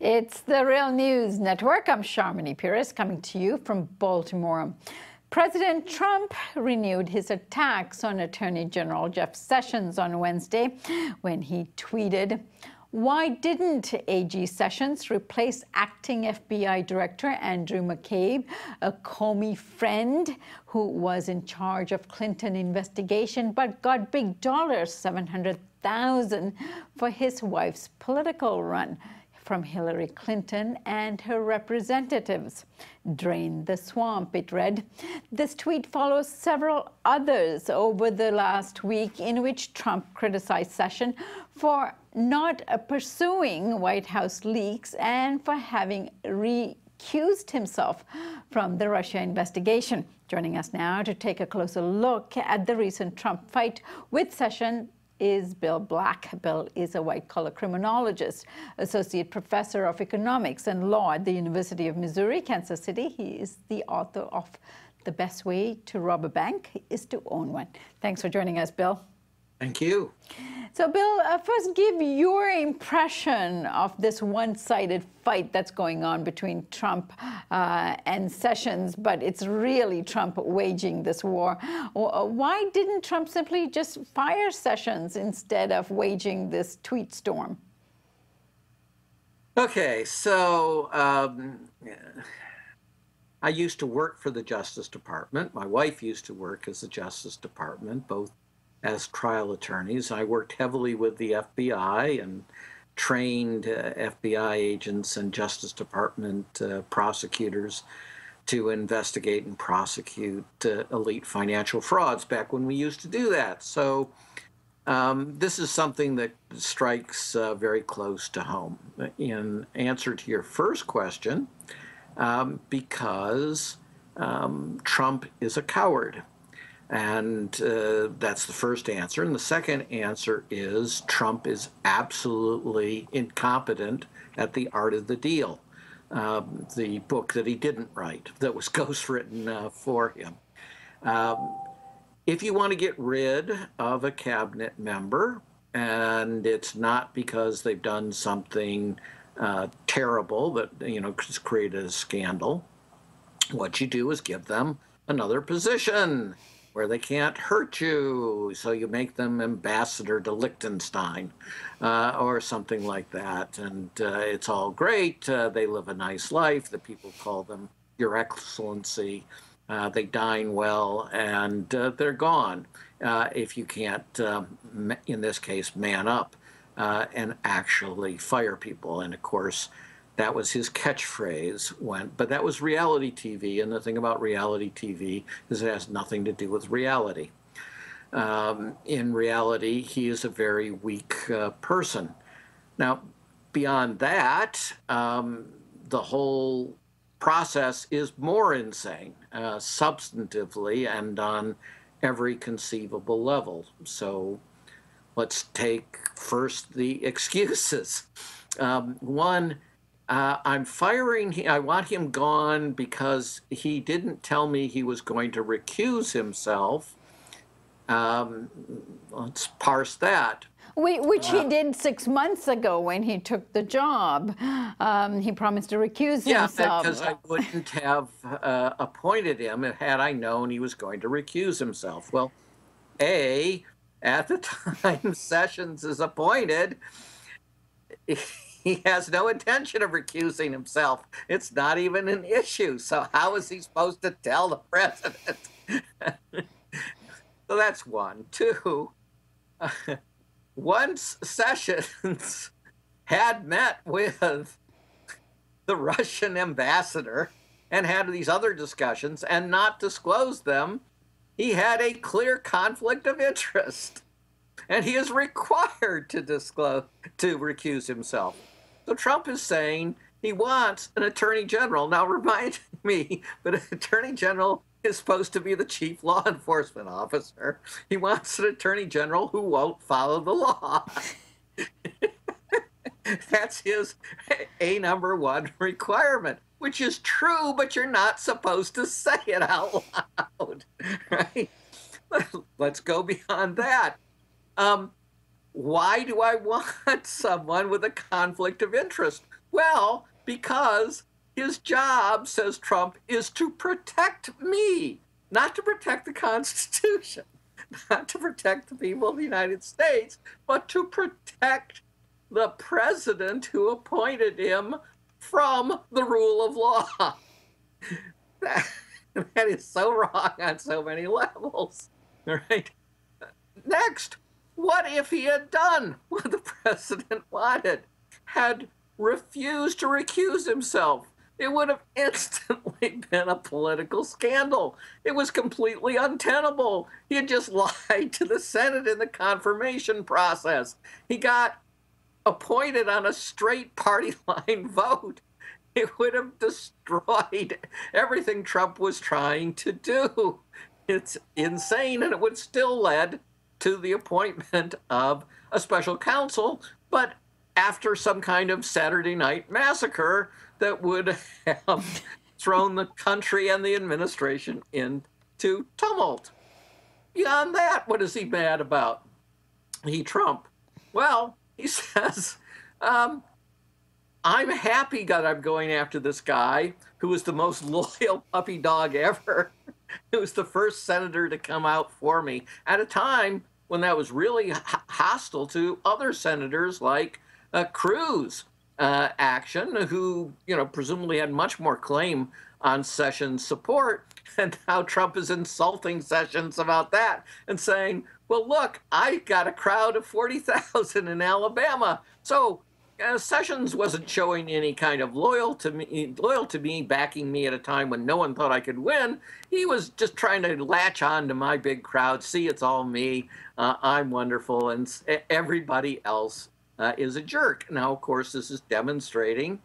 It's the Real News Network. I'm Sharmini Pires coming to you from Baltimore. President Trump renewed his attacks on Attorney General Jeff Sessions on Wednesday when he tweeted, "Why didn't AG Sessions replace acting FBI Director Andrew McCabe, a Comey friend who was in charge of Clinton investigation but got big dollars, $700,000, for his wife's political run from Hillary Clinton and her representatives? Drain the swamp," it read. This tweet follows several others over the last week in which Trump criticized Sessions for not pursuing White House leaks and for having recused himself from the Russia investigation. Joining us now to take a closer look at the recent Trump fight with Sessions is Bill Black. Bill is a white-collar criminologist, associate professor of economics and law at the University of Missouri, Kansas City. He is the author of "The Best Way to Rob a Bank is to Own One." Thanks for joining us, Bill. Thank you. So, Bill, first give your impression of this one-sided fight that's going on between Trump and Sessions, but it's really Trump waging this war. Why didn't Trump simply just fire Sessions instead of waging this tweet storm? Okay, so I used to work for the Justice Department. My wife used to work as the Justice Department, both as trial attorneys. I worked heavily with the FBI and trained FBI agents and Justice Department prosecutors to investigate and prosecute elite financial frauds back when we used to do that. So this is something that strikes very close to home. In answer to your first question, because Trump is a coward. And that's the first answer. And the second answer is Trump is absolutely incompetent at the art of the deal, the book that he didn't write, that was ghostwritten for him. If you want to get rid of a cabinet member, and it's not because they've done something terrible that, has created a scandal, what you do is give them another position where they can't hurt you. So you make them ambassador to Liechtenstein or something like that. And it's all great. They live a nice life. The people call them Your Excellency. They dine well, and they're gone if you can't, in this case, man up and actually fire people. And of course, that was his catchphrase but that was reality TV, and the thing about reality TV is it has nothing to do with reality. In reality, he is a very weak person. Now, beyond that, the whole process is more insane, substantively and on every conceivable level. So let's take first the excuses. One, I'm firing him. I want him gone because he didn't tell me he was going to recuse himself. Let's parse that. Which he did 6 months ago when he took the job. He promised to recuse himself. Yeah, because I wouldn't have appointed him had I known he was going to recuse himself. Well, at the time Sessions is appointed, he has no intention of recusing himself. It's not even an issue. So how is he supposed to tell the president? So that's one. Two, once Sessions had met with the Russian ambassador and had these other discussions and not disclosed them, he had a clear conflict of interest. And he is required to recuse himself. So Trump is saying he wants an attorney general. Now, remind me, but an attorney general is supposed to be the chief law enforcement officer. He wants an attorney general who won't follow the law. That's his number one requirement, which is true, but you're not supposed to say it out loud, right? Let's go beyond that. Why do I want someone with a conflict of interest? Well, because his job, says Trump, is to protect me, not to protect the Constitution, not to protect the people of the United States, but to protect the president who appointed him from the rule of law. That is so wrong on so many levels. All right. Next, what if he had done what the president wanted, had refused to recuse himself? It would have instantly been a political scandal. It was completely untenable. He had just lied to the Senate in the confirmation process. He got appointed on a straight party line vote. It would have destroyed everything Trump was trying to do. It's insane, and it would still led to the appointment of a special counsel, but after some kind of Saturday night massacre that would have thrown the country and the administration into tumult. Beyond that, what is he mad about? Trump. Well, he says, I'm happy that I'm going after this guy who was the most loyal puppy dog ever. It was the first senator to come out for me at a time when that was really hostile to other senators like Cruz action, who, presumably had much more claim on Sessions' support. And now Trump is insulting Sessions about that and saying, well, look, I got a crowd of 40,000 in Alabama. So Sessions wasn't showing any kind of loyal to me, backing me at a time when no one thought I could win. He was just trying to latch on to my big crowd. See, it's all me. I'm wonderful. And everybody else is a jerk. Now, of course, this is demonstrating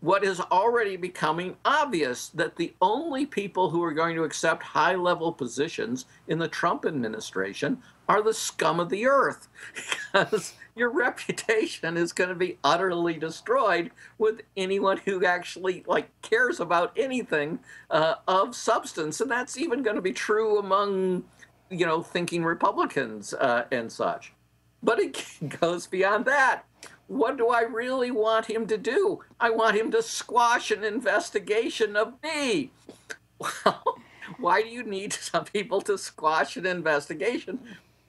what is already becoming obvious, that the only people who are going to accept high-level positions in the Trump administration are the scum of the earth, because your reputation is going to be utterly destroyed with anyone who actually cares about anything of substance. And that's even going to be true among, thinking Republicans and such. But it goes beyond that. What do I really want him to do? I want him to squash an investigation of me. Well, why do you need some people to squash an investigation?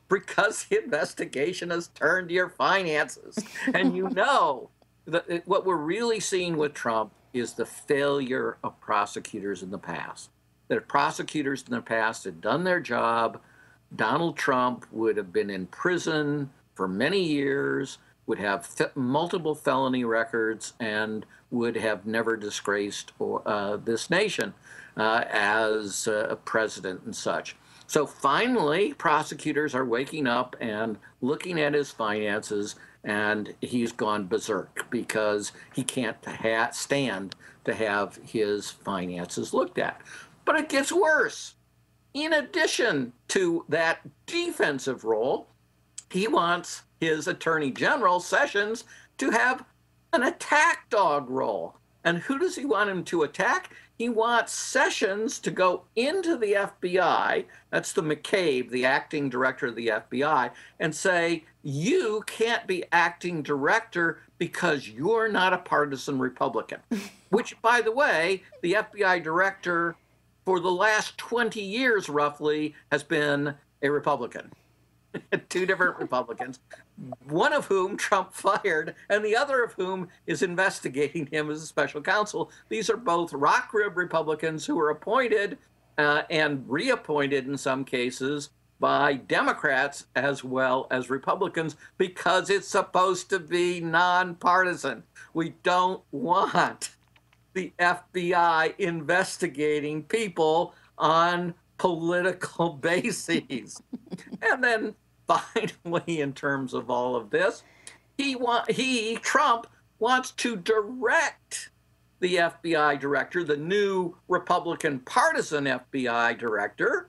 Because the investigation has turned your finances. And what we're really seeing with Trump is the failure of prosecutors in the past. That if prosecutors in the past had done their job, Donald Trump would have been in prison for many years, would have multiple felony records, and would have never disgraced this nation as a president and such. So finally, prosecutors are waking up and looking at his finances, and he's gone berserk because he can't stand to have his finances looked at. But it gets worse. In addition to that defensive role, he wants his Attorney General, Sessions, to have an attack dog role. And who does he want him to attack? He wants Sessions to go into the FBI, that's the McCabe, the acting director of the FBI, and say, you can't be acting director because you're not a partisan Republican. Which, by the way, the FBI director for the last 20 years, roughly, has been a Republican. Two different Republicans, one of whom Trump fired, and the other of whom is investigating him as a special counsel. These are both rock rib Republicans who were appointed and reappointed in some cases by Democrats as well as Republicans, because it's supposed to be nonpartisan. We don't want the FBI investigating people on political bases. And then finally, in terms of all of this, Trump wants to direct the FBI director, the new Republican partisan FBI director,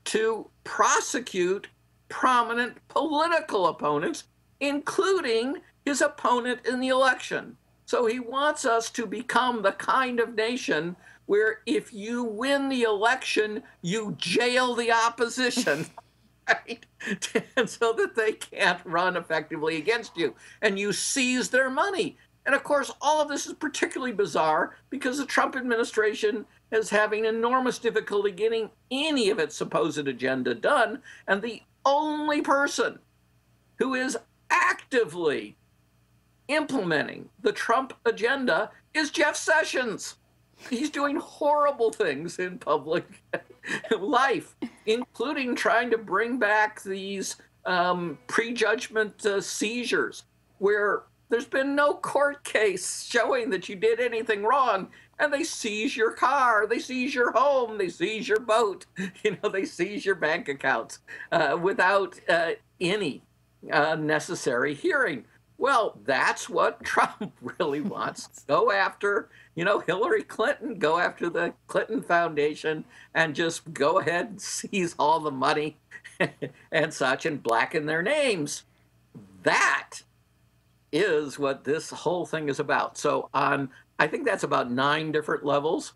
to prosecute prominent political opponents, including his opponent in the election. So he wants us to become the kind of nation where if you win the election, you jail the opposition, right? And so that they can't run effectively against you. And you seize their money. And of course, all of this is particularly bizarre because the Trump administration is having enormous difficulty getting any of its supposed agenda done. And the only person who is actively implementing the Trump agenda is Jeff Sessions. He's doing horrible things in public life, including trying to bring back these prejudgment seizures where there's been no court case showing that you did anything wrong, and they seize your car, they seize your home, they seize your boat, they seize your bank accounts without any necessary hearing. Well, that's what Trump really wants. Go after, Hillary Clinton, go after the Clinton Foundation, and just go ahead and seize all the money and such and blacken their names. That is what this whole thing is about. So I think that's about 9 different levels.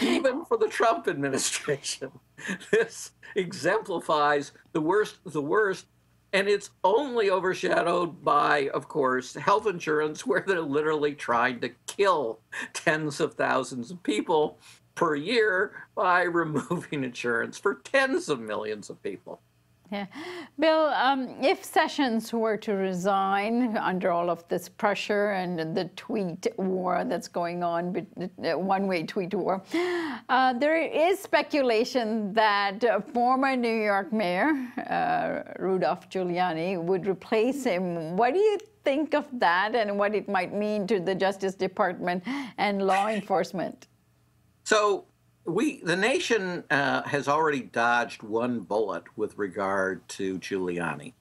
Even for the Trump administration, this exemplifies the worst of the worst. And it's only overshadowed by, of course, health insurance, where they're literally trying to kill tens of thousands of people per year by removing insurance for tens of millions of people. Yeah. Bill, if Sessions were to resign under all of this pressure and the tweet war that's going on, the one-way tweet war, there is speculation that former New York Mayor Rudolph Giuliani would replace him. What do you think of that and what it might mean to the Justice Department and law enforcement? So the nation has already dodged one bullet with regard to Giuliani.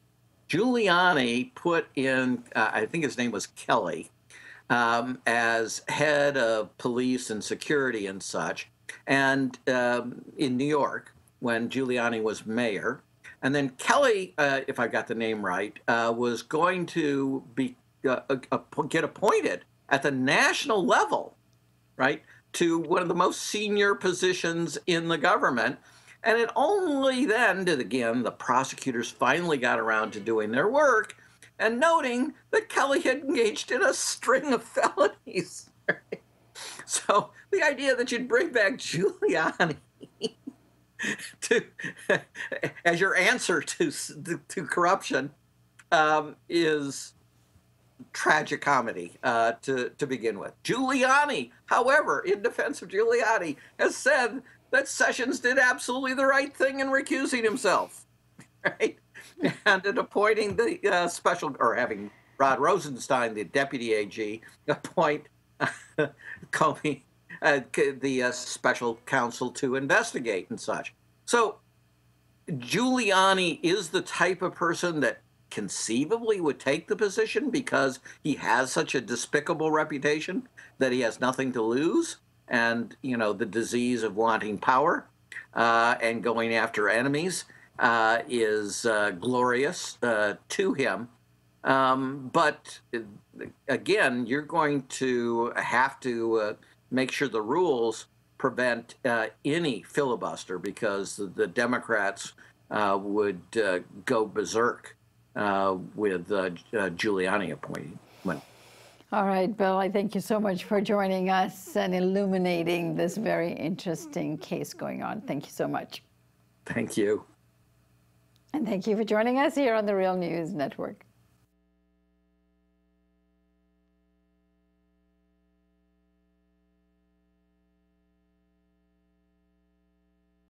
Giuliani put in, I think his name was Kelly, as head of police and security and such, and in New York when Giuliani was mayor. And then Kelly, if I got the name right, was going to get appointed at the national level, right, to one of the most senior positions in the government. And it only then did, again, the prosecutors finally got around to doing their work and noting that Kelly had engaged in a string of felonies. Right? So the idea that you'd bring back Giuliani as your answer to corruption is tragic comedy to begin with. Giuliani, however, in defense of Giuliani, has said that Sessions did absolutely the right thing in recusing himself, right? And in appointing the special, or having Rod Rosenstein, the deputy AG, appoint Comey, the special counsel to investigate and such. So Giuliani is the type of person that conceivably would take the position because he has such a despicable reputation that he has nothing to lose, and the disease of wanting power and going after enemies is glorious to him. But again, you're going to have to make sure the rules prevent any filibuster, because the Democrats would go berserk with Giuliani appointment. All right, Bill, I thank you so much for joining us and illuminating this very interesting case going on. Thank you so much. Thank you. And thank you for joining us here on the Real News Network.